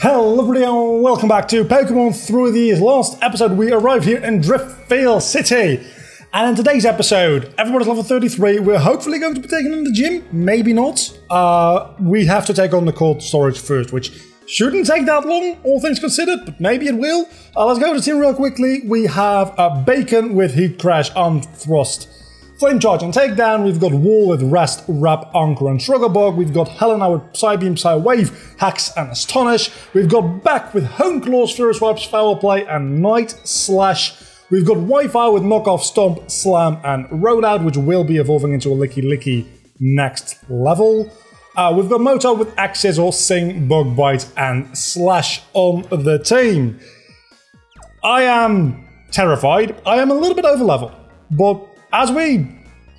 Hello everybody and welcome back to Pokemon Through the Years. Last episode we arrived here in Driftvale City. And in today's episode, everybody's level 33. We're hopefully going to be taking on the gym. Maybe not. We have to take on the cold storage first, which shouldn't take that long, all things considered, but maybe it will. Let's go to the team real quickly. We have Bacon with Heat Crash, Armed Thrust, Flame Charge and Takedown. We've got Wall with Rest, Wrap, Anchor and Shrugabug. We've got Helena with Psybeam, Psywave, Hacks and Astonish. We've got Back with Hone Claws, Fury Swipes, Foul Play and Night Slash. We've got Wi-Fi with Knockoff, Stomp, Slam and Rollout, which will be evolving into a Licky Licky next level. We've got Moto with Axis or Sing, Bug Bite and Slash on the team. I am terrified. I am a little bit over level, but as we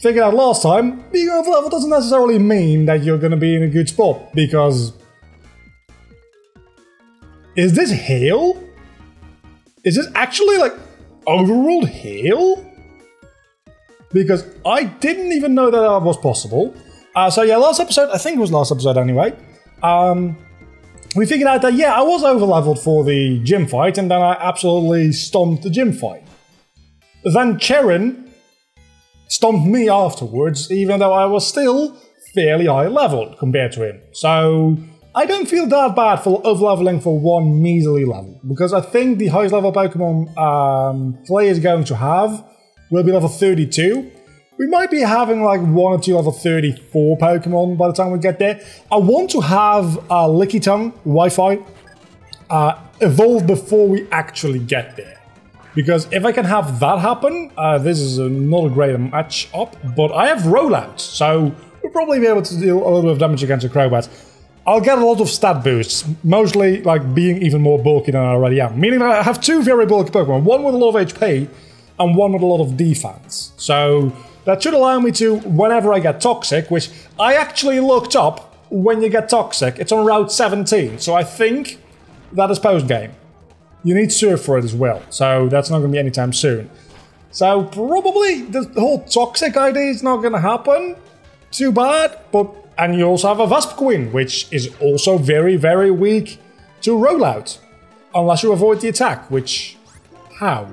figured out last time, being over level doesn't necessarily mean that you're going to be in a good spot, because... Is this hail? Is this actually like overruled hail? Because I didn't even know that was possible. So yeah, last episode, I think it was last episode anyway, we figured out that yeah, I was over leveled for the gym fight, and then I absolutely stomped the gym fight. Then Cherin stomped me afterwards, even though I was still fairly high leveled compared to him. So I don't feel that bad for overleveling for one measly level, because I think the highest level Pokemon Clay is going to have will be level 32. We might be having like one or two level 34 Pokemon by the time we get there. I want to have Lickitung, Wi-Fi, evolve before we actually get there. Because if I can have that happen, this is not a great match up, but I have Rollout, so we'll probably be able to deal a little bit of damage against the Crobat. I'll get a lot of stat boosts, mostly like being even more bulky than I already am, meaning that I have two very bulky Pokemon, one with a lot of HP and one with a lot of defense. So that should allow me to, whenever I get Toxic, which I actually looked up when you get Toxic, it's on Route 17, so I think that is post-game. You need Surf for it as well, so that's not going to be anytime soon. So probably the whole Toxic idea is not going to happen too bad, but and you also have a Vespiquen, which is also very, very weak to Rollout, unless you avoid the attack, which... how?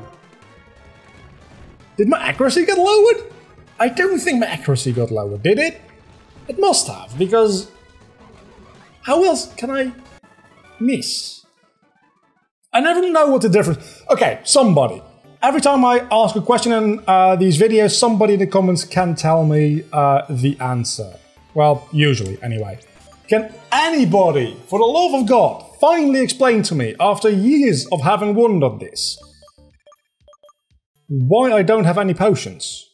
Did my accuracy get lowered? I don't think my accuracy got lowered, did it? It must have, because... how else can I miss? I never know what the difference... Okay, somebody. Every time I ask a question in these videos, somebody in the comments can tell me the answer. Well, usually, anyway. Can anybody, for the love of God, finally explain to me, after years of having wondered this, why I don't have any potions?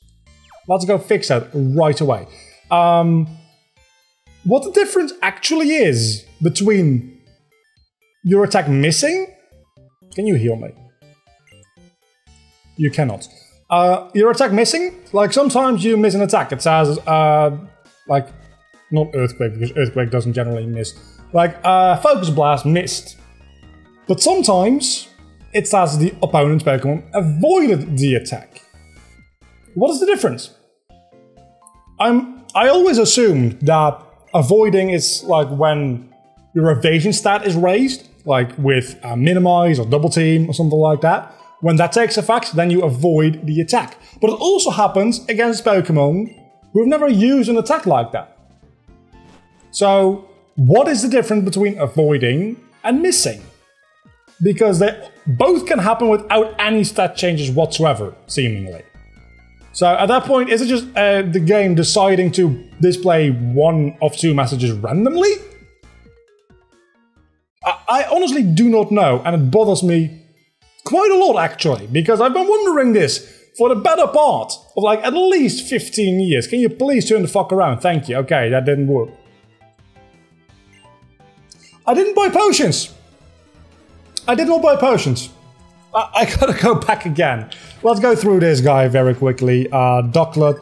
Let's go fix that right away. What the difference actually is between your attack missing... Can you heal me? You cannot. Your attack missing? Like, sometimes you miss an attack. It says, like, not Earthquake, because Earthquake doesn't generally miss. Like, Focus Blast missed. But sometimes it says the opponent's Pokemon avoided the attack. What is the difference? I always assumed that avoiding is like when your evasion stat is raised, like with Minimize or Double Team or something like that. When that takes effect, then you avoid the attack. But it also happens against Pokemon who have never used an attack like that. So, what is the difference between avoiding and missing? Because they both can happen without any stat changes whatsoever, seemingly. So at that point, is it just the game deciding to display one of two messages randomly? I honestly do not know, and it bothers me quite a lot, actually, because I've been wondering this for the better part of like at least 15 years. Can you please turn the fuck around? Thank you. Okay, that didn't work. I didn't buy potions. I did not buy potions. I gotta go back again. Let's go through this guy very quickly. Ducklet.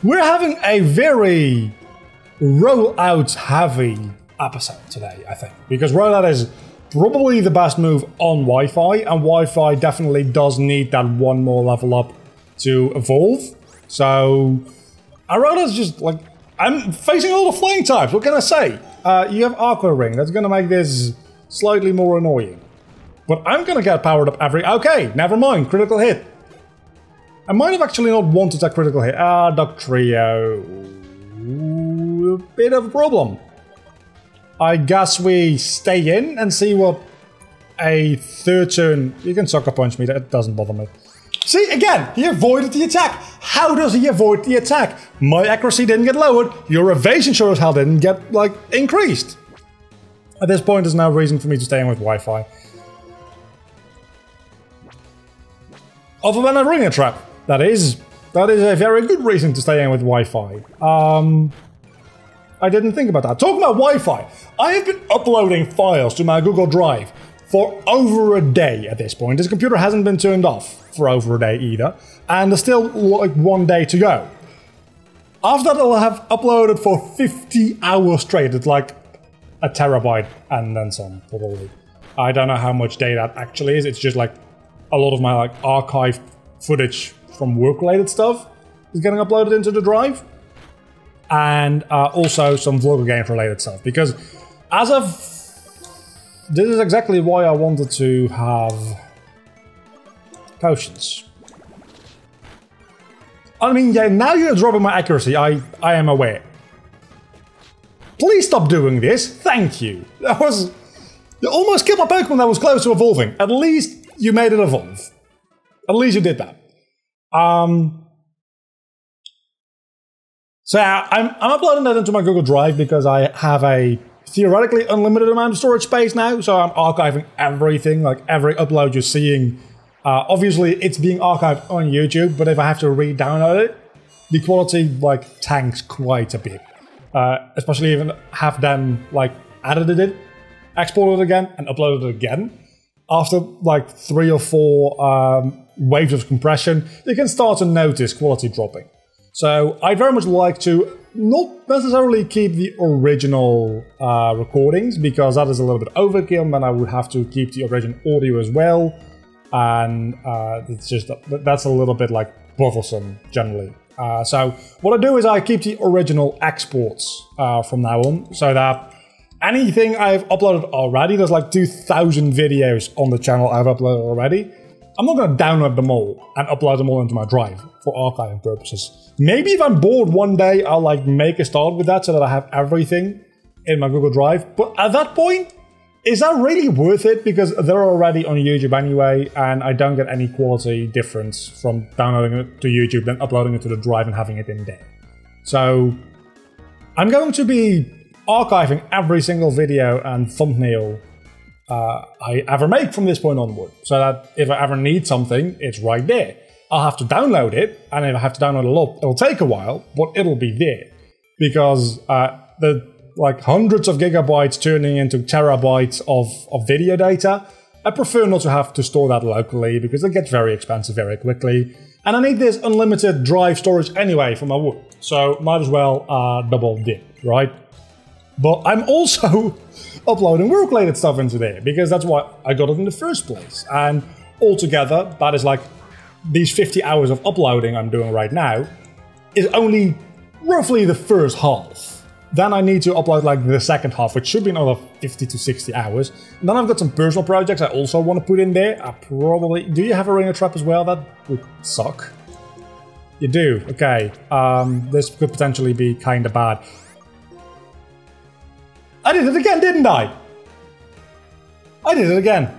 We're having a very rollout heavy episode today, I think, because rollout is probably the best move on Wi-Fi, and Wi-Fi definitely does need that one more level up to evolve. So, rollout is just like, I'm facing all the flying types, what can I say? you have Aqua Ring. That's gonna make this slightly more annoying. But I'm gonna get powered up every... Okay, never mind. Critical hit. I might have actually not wanted that critical hit. Doctrio. A bit of a problem. I guess we stay in and see what a third turn... You can Sucker Punch me, that doesn't bother me. See, again, he avoided the attack. How does he avoid the attack? My accuracy didn't get lowered. Your evasion sure as hell didn't get, like, increased. At this point, there's no reason for me to stay in with Wi-Fi. Other than a ringer trap. That is a very good reason to stay in with Wi-Fi. I didn't think about that. Talking about Wi-Fi, I have been uploading files to my Google Drive for over a day at this point. This computer hasn't been turned off for over a day either, and there's still like 1 day to go. After that, I'll have uploaded for 50 hours straight. It's like a terabyte and then some, probably. I don't know how much data that actually is. It's just like a lot of my like archived footage from work-related stuff is getting uploaded into the drive. And also some vlogger games-related stuff. Because as of... This is exactly why I wanted to have potions. I mean, yeah, now you're dropping my accuracy, I am aware. Please stop doing this, thank you. That was... You almost killed my Pokemon that was close to evolving. At least you made it evolve. At least you did that. So yeah, I'm uploading that into my Google Drive because I have a theoretically unlimited amount of storage space now, so I'm archiving everything, like every upload you're seeing. Obviously, it's being archived on YouTube, but if I have to re-download it, the quality, like, tanks quite a bit. Especially even have them, like, edited it, exported it again, and uploaded it again. After, like, 3 or 4 waves of compression, you can start to notice quality dropping. So I'd very much like to not necessarily keep the original recordings, because that is a little bit overkill, and then I would have to keep the original audio as well, and it's just that's a little bit like bothersome generally. So what I do is I keep the original exports from now on, so that anything I've uploaded already, there's like 2,000 videos on the channel I've uploaded already. I'm not going to download them all and upload them all into my drive for archiving purposes. Maybe if I'm bored one day, I'll like make a start with that so that I have everything in my Google Drive. But at that point, is that really worth it? Because they're already on YouTube anyway, and I don't get any quality difference from downloading it to YouTube, then uploading it to the drive and having it in there. So I'm going to be archiving every single video and thumbnail I ever make from this point onward, so that if I ever need something, it's right there. I'll have to download it, and if I have to download a lot, it'll take a while, but it'll be there. Because the like hundreds of gigabytes turning into terabytes of video data, I prefer not to have to store that locally, because it gets very expensive very quickly. And I need this unlimited drive storage anyway for my work, so might as well double dip, right? But I'm also uploading work-related stuff into there, because that's why I got it in the first place. And altogether, that is like these 50 hours of uploading I'm doing right now is only roughly the first half. Then I need to upload like the second half, which should be another 50 to 60 hours. And then I've got some personal projects I also want to put in there. I probably... Do you have a ringer trap as well? That would suck. You do? Okay. This could potentially be kind of bad. I did it again, didn't I? I did it again.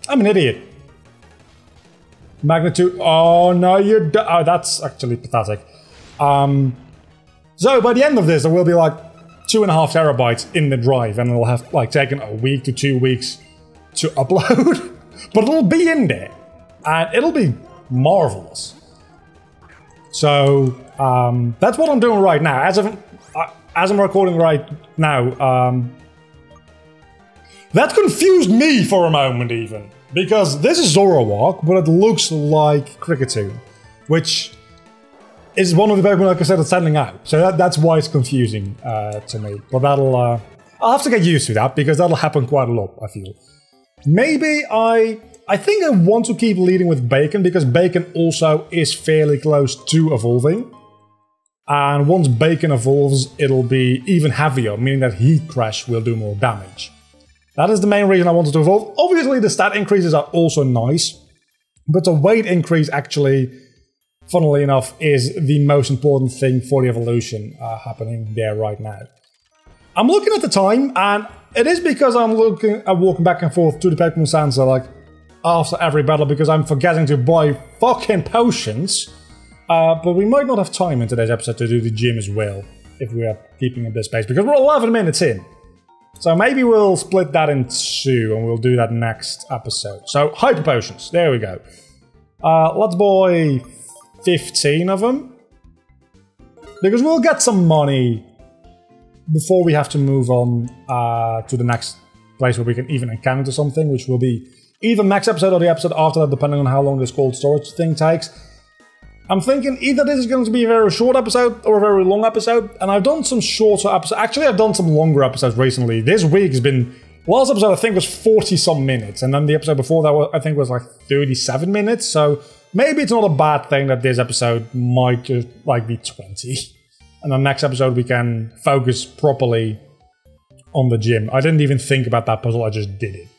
I'm an idiot. Magnitude. Oh no, you're. Oh, that's actually pathetic. So by the end of this, there will be like 2.5 terabytes in the drive, and it'll have like taken a week to 2 weeks to upload, but it'll be in there, and it'll be marvelous. So that's what I'm doing right now. As I'm recording right now, that confused me for a moment even, because this is Zoroark, but it looks like Kricketune, which is one of the Pokemon, like I said, that's standing out. So that's why it's confusing to me. But that'll, I'll have to get used to that, because that'll happen quite a lot, I feel. Maybe I think I want to keep leading with Bacon, because Bacon also is fairly close to evolving. And once Bacon evolves, it'll be even heavier, meaning that Heat Crash will do more damage. That is the main reason I wanted to evolve. Obviously, the stat increases are also nice, but the weight increase actually, funnily enough, is the most important thing for the evolution happening there right now. I'm looking at the time, and it is because I'm walking back and forth to the Pokemon Center like after every battle because I'm forgetting to buy fucking potions. But we might not have time in today's episode to do the gym as well, if we are keeping at this pace, because we're 11 minutes in. So maybe we'll split that in two, and we'll do that next episode. So, Hyper Potions, there we go. Let's buy 15 of them, because we'll get some money before we have to move on to the next place where we can even encounter something, which will be either next episode or the episode after that, depending on how long this cold storage thing takes. I'm thinking either this is going to be a very short episode or a very long episode, and I've done some shorter episodes. Actually, I've done some longer episodes recently. This week has been... Last episode, I think, was 40-some minutes, and then the episode before that, I think, was like 37 minutes, so maybe it's not a bad thing that this episode might just, like, be 20. And the next episode, we can focus properly on the gym. I didn't even think about that puzzle, I just did it.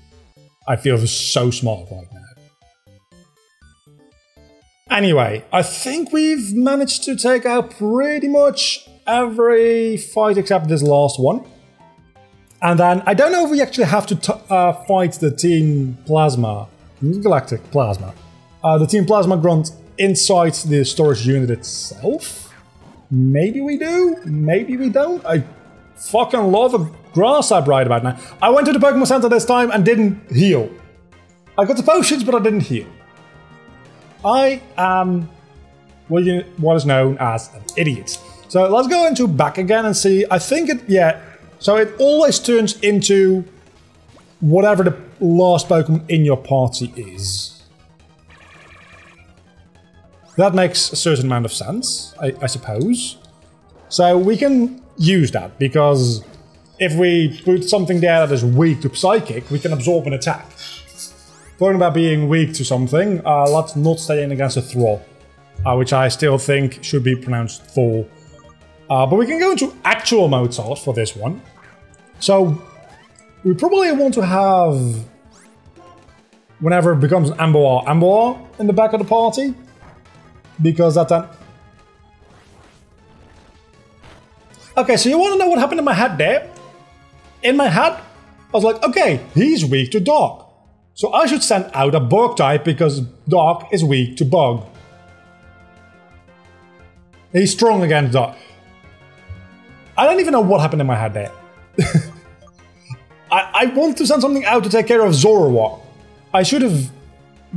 I feel so smart right now. Anyway, I think we've managed to take out pretty much every fight except this last one. And then, I don't know if we actually have to fight the Team Plasma, Galactic Plasma, the Team Plasma Grunt inside the storage unit itself. Maybe we do, maybe we don't. I fucking love the grass type right about now. I went to the Pokemon Center this time and didn't heal. I got the potions, but I didn't heal. I am what is known as an idiot. So let's go into back again and see. I think it, yeah. So it always turns into whatever the last Pokemon in your party is. That makes a certain amount of sense, I suppose. So we can use that because if we put something there that is weak to Psychic, we can absorb an attack. Talking about being weak to something, let's not stay in against a Thrall, which I still think should be pronounced Thor. But we can go into actual mode source for this one. So we probably want to have, whenever it becomes an Amboar in the back of the party, because that then... Okay, so you want to know what happened in my head there? In my head, I was like, okay, he's weak to Dark. So I should send out a Bug type because Dark is weak to Bug. He's strong against Dark. I don't even know what happened in my head there. I want to send something out to take care of Zoroark. I should have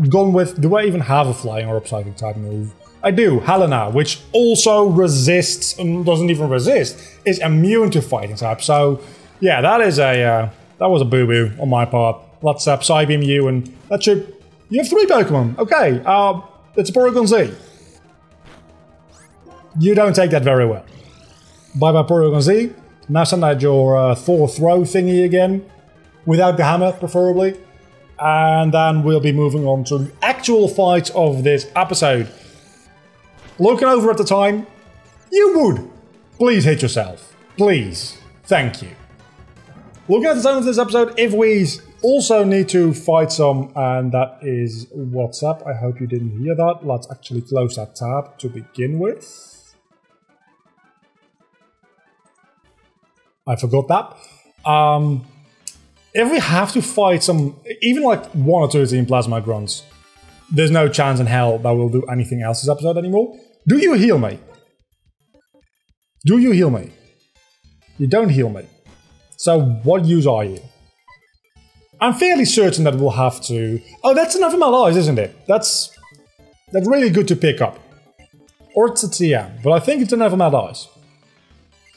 gone with... Do I even have a flying or a psychic type move? I do, Helena, which also resists, and doesn't even resist, is immune to fighting type. So, yeah, that is a... that was a boo-boo on my part. Let's Psybeam you, and that should... You have 3 Pokemon. Okay, it's a Porygon Z. You don't take that very well. Bye-bye, Porygon Z. Now send out your Thor throw thingy again. Without the hammer, preferably. And then we'll be moving on to the actual fight of this episode. Looking over at the time, you would. Please hit yourself. Please. Thank you. Looking at the time of this episode, if we also need to fight some, and that is what's up. I hope you didn't hear that. Let's actually close that tab to begin with. I forgot that. If we have to fight some, even like 1 or 2 Team Plasma Grunts, there's no chance in hell that we'll do anything else this episode anymore. Do you heal me? Do you heal me? You don't heal me. So what use are you? I'm fairly certain that we'll have to... Oh, that's enough of my lives, isn't it? That's really good to pick up. Or it's a TM, but I think it's enough of my lives.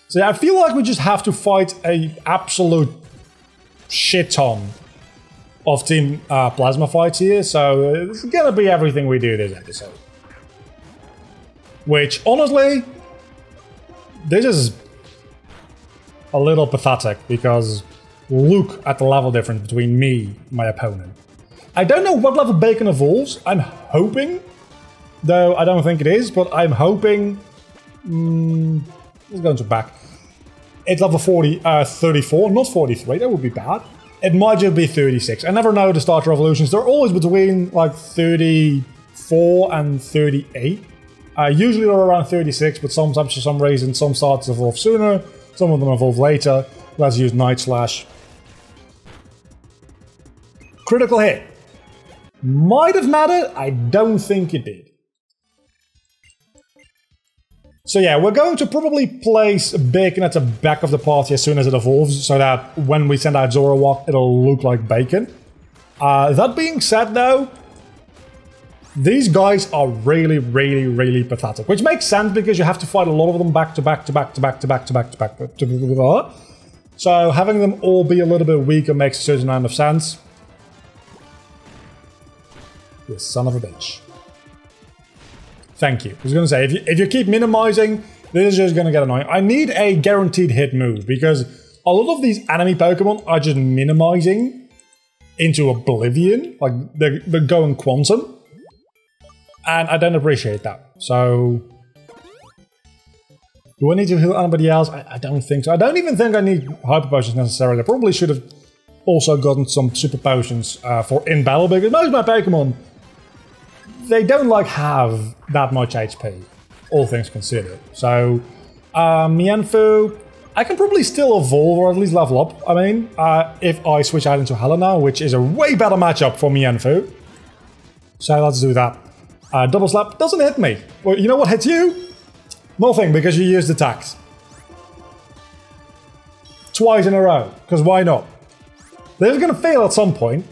So yeah, I feel like we just have to fight a absolute shit ton of Team Plasma fights here, so it's gonna be everything we do this episode. Which, honestly, this is a little pathetic, because look at the level difference between me and my opponent. I don't know what level Bacon evolves. I'm hoping, though I don't think it is, but I'm hoping Let's go into back. It's level 34, not 43. That would be bad. It might just be 36. I never know the starter evolutions. They're always between like 34 and 38. Usually they're around 36, but sometimes for some reason some starters evolve sooner, some of them evolve later. Let's use Night Slash. Critical hit. Might have mattered. I don't think it did. So yeah, we're going to probably place Bacon at the back of the party as soon as it evolves, so that when we send out Zoroark, it'll look like Bacon. That being said though, these guys are really, really, really pathetic, which makes sense because you have to fight a lot of them back to back to back to back to back to back to back to back. So having them all be a little bit weaker makes a certain amount of sense. You son of a bitch. Thank you. I was going to say, if you keep minimizing, this is just going to get annoying. I need a guaranteed hit move because a lot of these enemy Pokemon are just minimizing into oblivion. Like, they're going quantum. And I don't appreciate that. So, do I need to heal anybody else? I don't think so. I don't even think I need Hyper Potions necessarily. I probably should have also gotten some Super Potions for in battle because most of my Pokemon, they don't like have that much HP, all things considered. So, Mewtwo, I can probably still evolve or at least level up. I mean, if I switch out into Helena, which is a way better matchup for Mewtwo. So let's do that. Double Slap doesn't hit me. Well, you know what hits you? Nothing, because you used attacks. Twice in a row, because why not? They're going to fail at some point.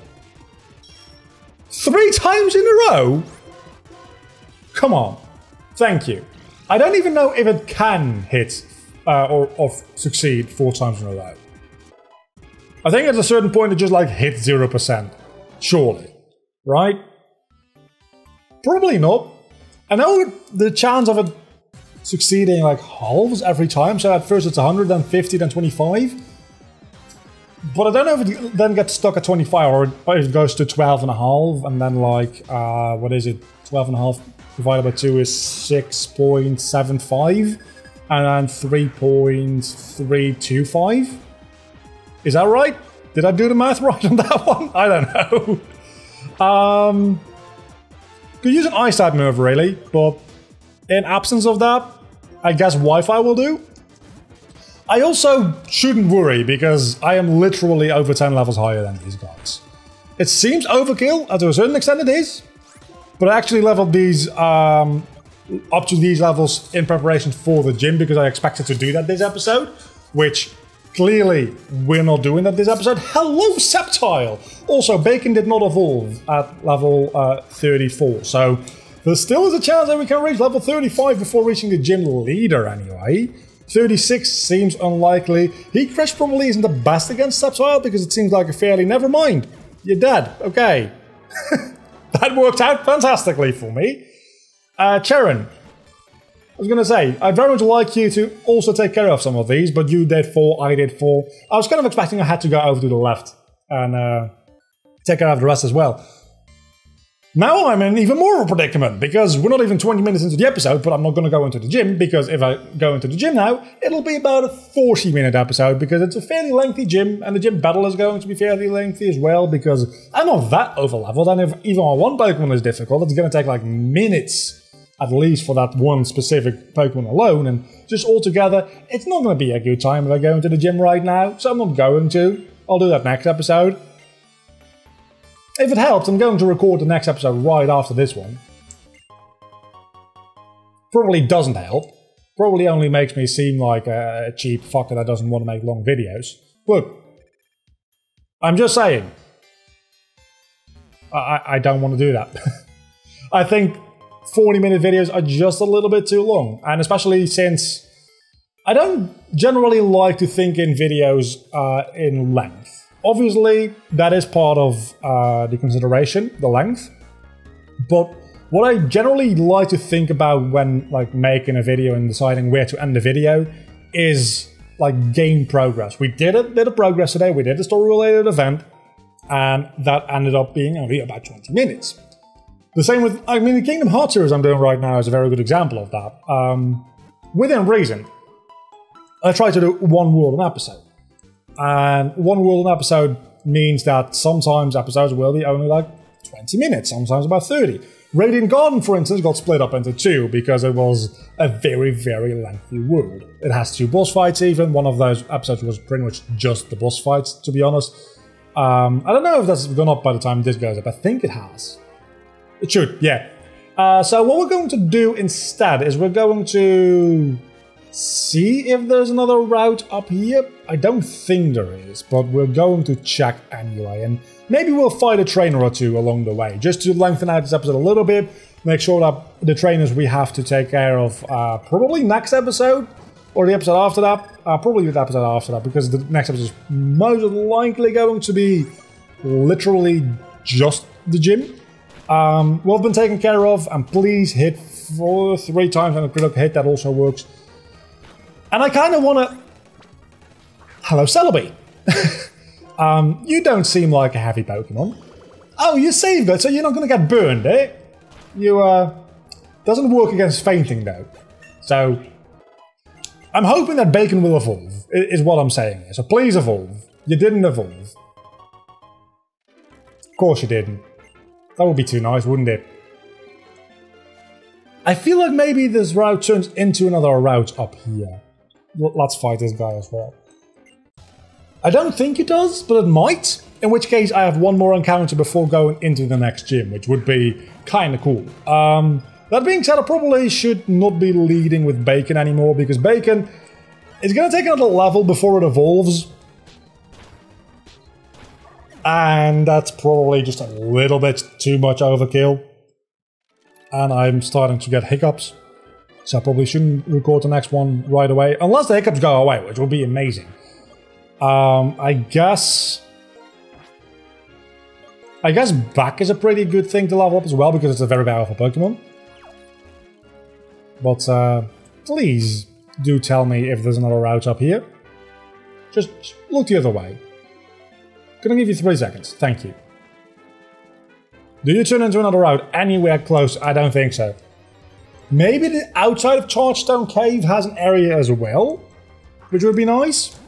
3 times in a row? Come on. Thank you. I don't even know if it can hit or succeed 4 times in a row. I think at a certain point it just like hits 0%. Surely. Right? Probably not. I know the chance of it succeeding like halves every time. So at first it's 100, then 50, then 25. But I don't know if it then gets stuck at 25 or it goes to 12.5 and then like, what is it? 12.5 divided by 2 is 6.75 and then 3.325. Is that right? Did I do the math right on that one? I don't know. Could use an Ice type move really, but in absence of that, I guess Wi-Fi will do. I also shouldn't worry because I am literally over 10 levels higher than these guys. It seems overkill, and to a certain extent it is, but I actually leveled these up to these levels in preparation for the gym because I expected to do that this episode, which clearly we're not doing that this episode. Hello, Sceptile! Also, Bacon did not evolve at level 34, so there still is a chance that we can reach level 35 before reaching the gym leader anyway. 36 seems unlikely. Heat Crash probably isn't the best against Sceptile because it seems like a fairly... Never mind. You're dead. Okay. That worked out fantastically for me. Charon. I was going to say, I'd very much like you to also take care of some of these, but you did 4, I did 4. I was kind of expecting I had to go over to the left and take care of the rest as well. Now I'm in even more of a predicament, because we're not even 20 minutes into the episode, but I'm not going to go into the gym, because if I go into the gym now, it'll be about a 40-minute episode, because it's a fairly lengthy gym, and the gym battle is going to be fairly lengthy as well, because I'm not that over-leveled, and if even my one Pokemon is difficult, it's going to take like minutes, at least for that one specific Pokemon alone, and just altogether, it's not going to be a good time if I go into the gym right now, so I'm not going to. I'll do that next episode. If it helps, I'm going to record the next episode right after this one. Probably doesn't help. Probably only makes me seem like a cheap fucker that doesn't want to make long videos. But I'm just saying. I don't want to do that. I think 40-minute videos are just a little bit too long. And especially since I don't generally like to think in videos in length. Obviously, that is part of the consideration, the length. But what I generally like to think about when like making a video and deciding where to end the video is like game progress. We did a bit of progress today. We did a story-related event, and that ended up being only about 20 minutes. The same with, I mean, the Kingdom Hearts series I'm doing right now is a very good example of that. within reason, I try to do one world an episode. And one world an episode means that sometimes episodes will be only like 20 minutes, sometimes about 30. Radiant Garden, for instance, got split up into 2 because it was a very, very lengthy world. It has 2 boss fights even. One of those episodes was pretty much just the boss fights, to be honest. I don't know if that's gone up by the time this goes up. I think it has. It should, yeah. So what we're going to do instead is we're going to see if there's another route up here. I don't think there is, but we're going to check anyway. And maybe we'll fight a trainer or 2 along the way, just to lengthen out this episode a little bit. Make sure that the trainers we have to take care of probably next episode, or the episode after that. Probably the episode after that, because the next episode is most likely going to be literally just the gym. We've been taken care of, and please hit 3 times on a critical hit. That also works. And I kind of want to... Hello, Celebi. You don't seem like a heavy Pokemon. Oh, you saved it, so you're not going to get burned, eh? You, doesn't work against fainting, though. So, I'm hoping that Bacon will evolve, is what I'm saying here. So please evolve. You didn't evolve. Of course you didn't. That would be too nice, wouldn't it? I feel like maybe this route turns into another route up here. Let's fight this guy as well. I don't think it does, but it might. In which case I have one more encounter before going into the next gym, which would be kind of cool. That being said, I probably should not be leading with Bacon anymore, because Bacon is going to take another level before it evolves. And that's probably just a little bit too much overkill. And I'm starting to get hiccups. So I probably shouldn't record the next one right away. Unless the hiccups go away, which would be amazing. I guess back is a pretty good thing to level up as well, because it's a very powerful Pokemon. But please do tell me if there's another route up here. Just look the other way. Gonna give you 3 seconds. Thank you. Do you turn into another route anywhere close? I don't think so. Maybe the outside of Chargestone Cave has an area as well, which would be nice.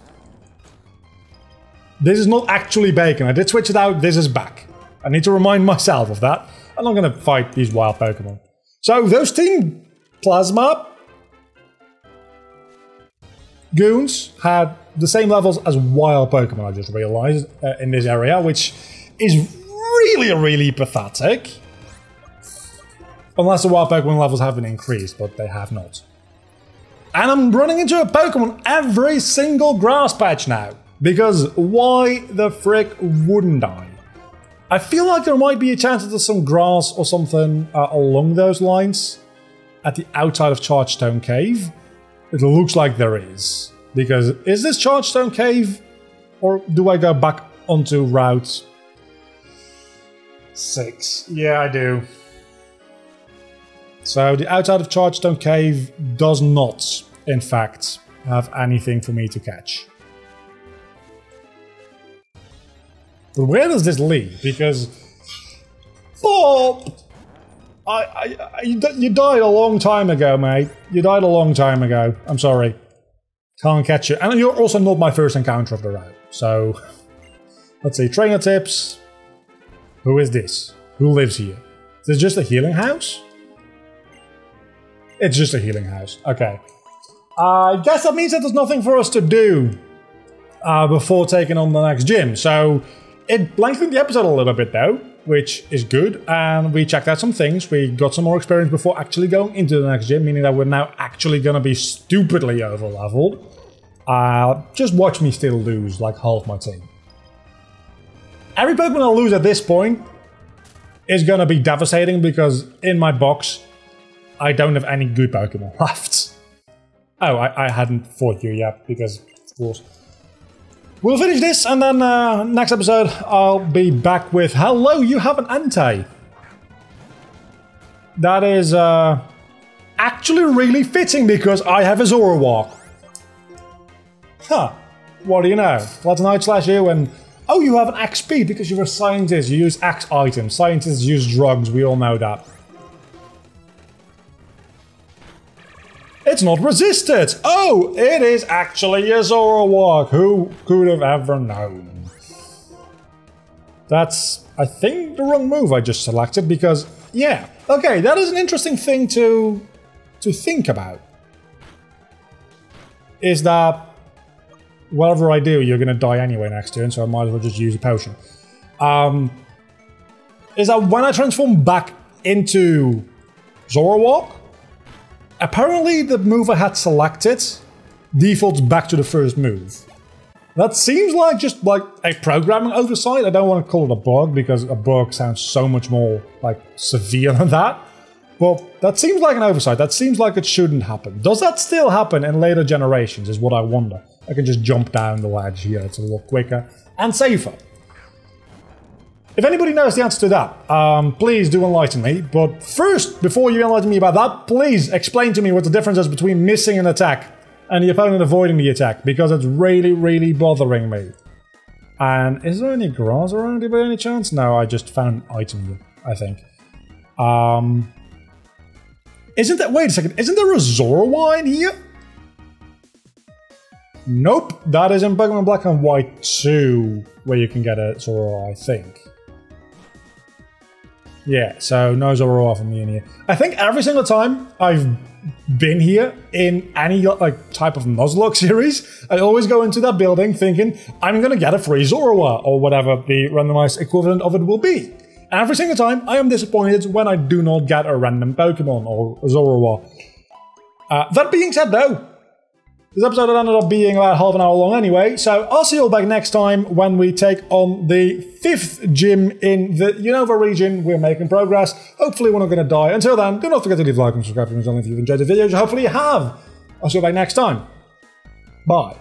This is not actually Bacon. I did switch it out. This is back. I need to remind myself of that. I'm not going to fight these wild Pokemon. So those Team Plasma goons had the same levels as wild Pokemon, I just realized, in this area, which is really, really pathetic. Unless the wild Pokemon levels have been increased, but they have not. And I'm running into a Pokemon every single grass patch now. Because why the frick wouldn't I? I feel like there might be a chance that there's some grass or something along those lines at the outside of Chargestone Cave. It looks like there is. Because is this Chargestone Cave? Or do I go back onto Route 6? Yeah, I do. So the outside of Chargestone Cave does not, in fact, have anything for me to catch. But where does this lead? Because... Bob! You died a long time ago, mate. You died a long time ago. I'm sorry. Can't catch you. And you're also not my first encounter of the route. So... Let's see. Trainer tips. Who is this? Who lives here? Is this just a healing house? It's just a healing house. Okay. I guess that means that there's nothing for us to do before taking on the next gym. So it lengthened the episode a little bit though, which is good. And we checked out some things. We got some more experience before actually going into the next gym, meaning that we're now actually going to be stupidly over-leveled. Just watch me still lose like half my team. Every Pokemon I lose at this point is going to be devastating because in my box, I don't have any good Pokemon left. Oh, I hadn't fought you yet, because, of course. We'll finish this, and then next episode, I'll be back with hello, you have an Entei. That is actually really fitting, because I have a Zoroark. Huh. What do you know? Let's Night/you, and oh, you have an XP, because you're a scientist. You use X items. Scientists use drugs, we all know that. It's not resisted. Oh, it is actually a Zoroark. Who could have ever known? That's, I think, the wrong move I just selected because, yeah. Okay, that is an interesting thing to think about. Is that whatever I do, you're going to die anyway next turn, so I might as well just use a potion. Is that when I transform back into Zoroark, apparently the move I had selected defaults back to the first move. That seems like just like a programming oversight. I don't want to call it a bug because a bug sounds so much more like severe than that. But that seems like an oversight. That seems like it shouldn't happen. Does that still happen in later generations is what I wonder. I can just jump down the ledge here. It's a little quicker and safer. If anybody knows the answer to that, please do enlighten me. But first, before you enlighten me about that, please explain to me what the difference is between missing an attack and the opponent avoiding the attack, because it's really, really bothering me. And is there any grass around here by any chance? No, I just found an item here, I think. Isn't that... Wait a second. Isn't there a Zoroark in here? Nope. That is in Pokemon Black and White 2, where you can get a Zoroark, I think. Yeah, so no Zoroark for me in here. I think every single time I've been here in any like type of Nuzlocke series, I always go into that building thinking I'm gonna get a free Zoroark or whatever the randomized equivalent of it will be. And every single time I am disappointed when I do not get a random Pokemon or a Zoroark. That being said though, this episode ended up being about half an hour long anyway, so I'll see you all back next time when we take on the 5th gym in the Unova region. We're making progress. Hopefully we're not going to die. Until then, do not forget to leave a like and subscribe if you've enjoyed the video. Hopefully you have. I'll see you back next time. Bye.